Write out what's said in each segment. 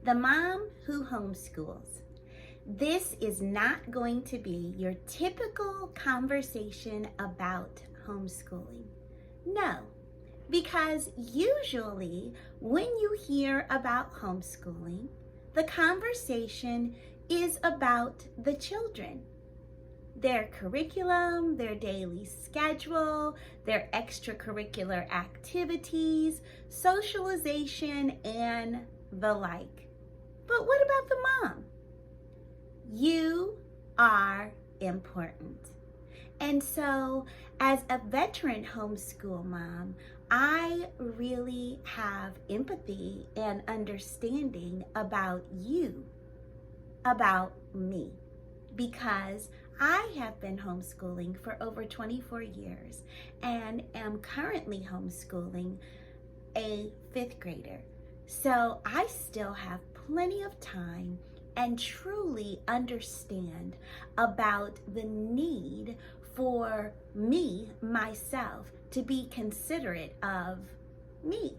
the mom who homeschools. This is not going to be your typical conversation about homeschooling. No, because usually when you hear about homeschooling, the conversation is about the children, their curriculum, their daily schedule, their extracurricular activities, socialization, and the like. But what about the mom? You are important. And so, as a veteran homeschool mom, I really have empathy and understanding about you, about me, because I have been homeschooling for over 24 years and am currently homeschooling a fifth grader. So I still have plenty of time and truly understand about the need for me, myself, to be considerate of me.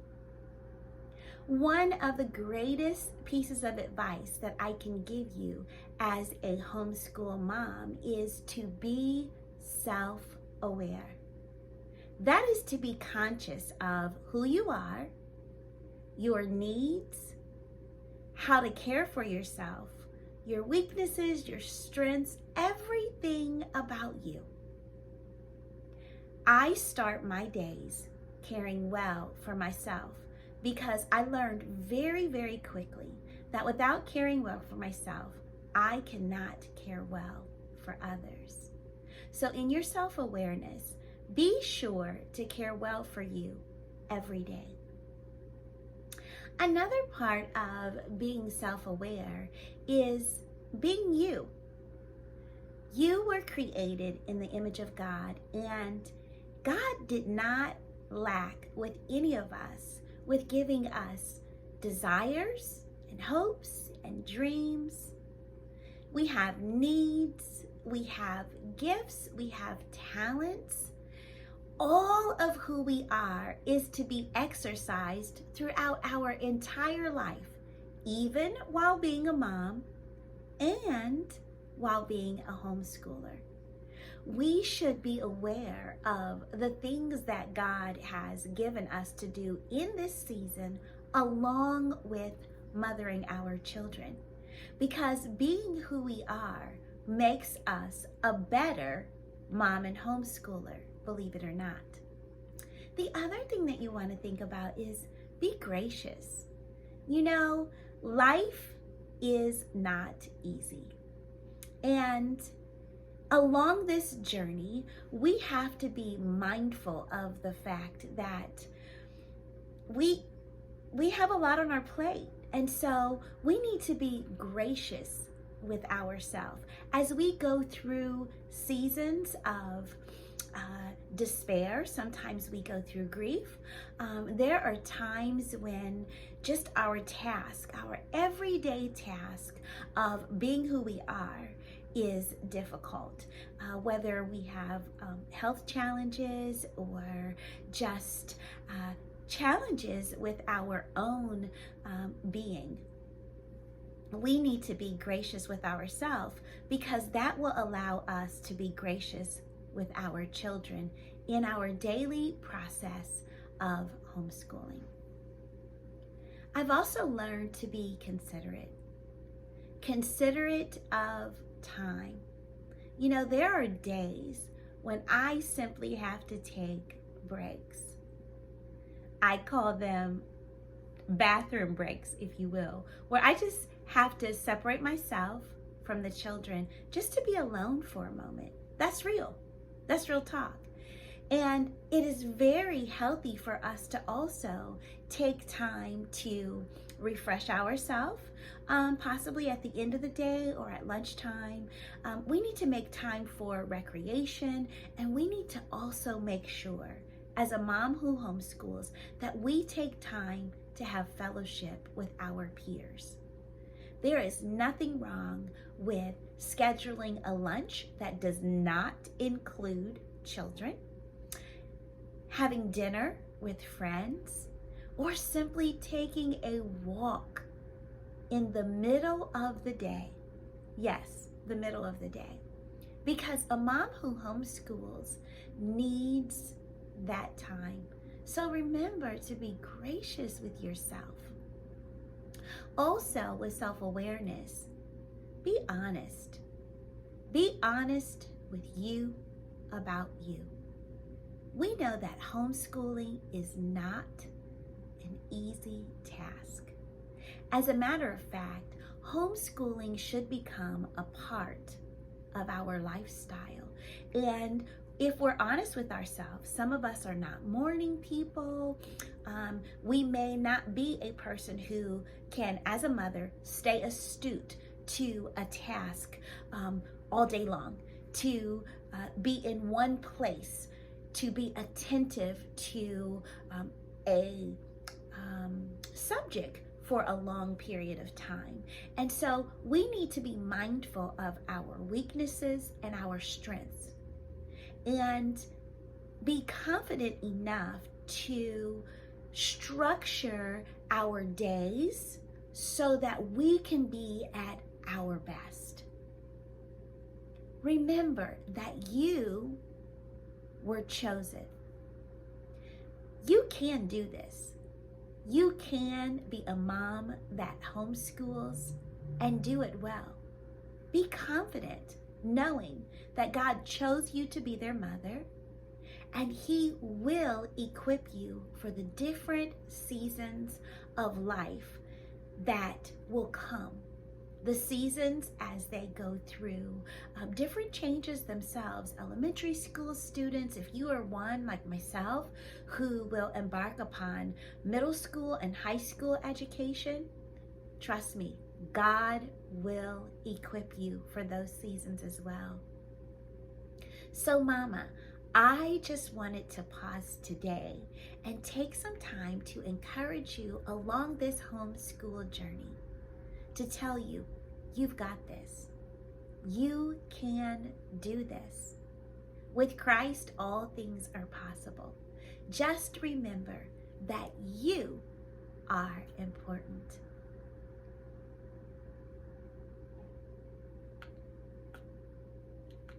One of the greatest pieces of advice that I can give you as a homeschool mom is to be self-aware. That is to be conscious of who you are, your needs, how to care for yourself, your weaknesses, your strengths, everything about you. I start my days caring well for myself because I learned very, very quickly that without caring well for myself, I cannot care well for others. So in your self-awareness, be sure to care well for you every day. Another part of being self-aware is being you. You were created in the image of God, and God did not lack with any of us with giving us desires and hopes and dreams. We have needs, we have gifts, we have talents. All of who we are is to be exercised throughout our entire life, even while being a mom and while being a homeschooler. We should be aware of the things that God has given us to do in this season, along with mothering our children. Because being who we are makes us a better mom and homeschooler, believe it or not. The other thing that you want to think about is be gracious. You know, life is not easy. And along this journey, we have to be mindful of the fact that we have a lot on our plate. And so we need to be gracious with ourselves as we go through seasons of despair. Sometimes we go through grief. There are times when just our task, our everyday task of being who we are is difficult, whether we have health challenges or just challenges with our own being. We need to be gracious with ourselves because that will allow us to be gracious with our children in our daily process of homeschooling. I've also learned to be considerate of time. You know, there are days when I simply have to take breaks. I call them bathroom breaks, if you will, where I just have to separate myself from the children just to be alone for a moment. That's real. That's real talk. And it is very healthy for us to also take time to refresh ourselves, possibly at the end of the day or at lunchtime. We need to make time for recreation, and we need to also make sure, as a mom who homeschools, that we take time to have fellowship with our peers. There is nothing wrong with scheduling a lunch that does not include children, having dinner with friends, or simply taking a walk in the middle of the day. Yes, the middle of the day. Because a mom who homeschools needs that time. So remember to be gracious with yourself. Also, with self-awareness, be honest. Be honest with you about you. We know that homeschooling is not an easy task. As a matter of fact, homeschooling should become a part of our lifestyle. And if we're honest with ourselves, some of us are not morning people. We may not be a person who can, as a mother, stay astute to a task all day long, to be in one place, to be attentive to a subject for a long period of time. And so we need to be mindful of our weaknesses and our strengths, and be confident enough to structure our days so that we can be at our best. Remember that you were chosen. You can do this. You can be a mom that homeschools and do it well. Be confident knowing that God chose you to be their mother, and He will equip you for the different seasons of life that will come. The seasons as they go through different changes themselves. Elementary school students, if you are one like myself who will embark upon middle school and high school education, trust me, God will equip you for those seasons as well. So Mama, I just wanted to pause today and take some time to encourage you along this homeschool journey, to tell you, you've got this. You can do this. With Christ, all things are possible. Just remember that you are important.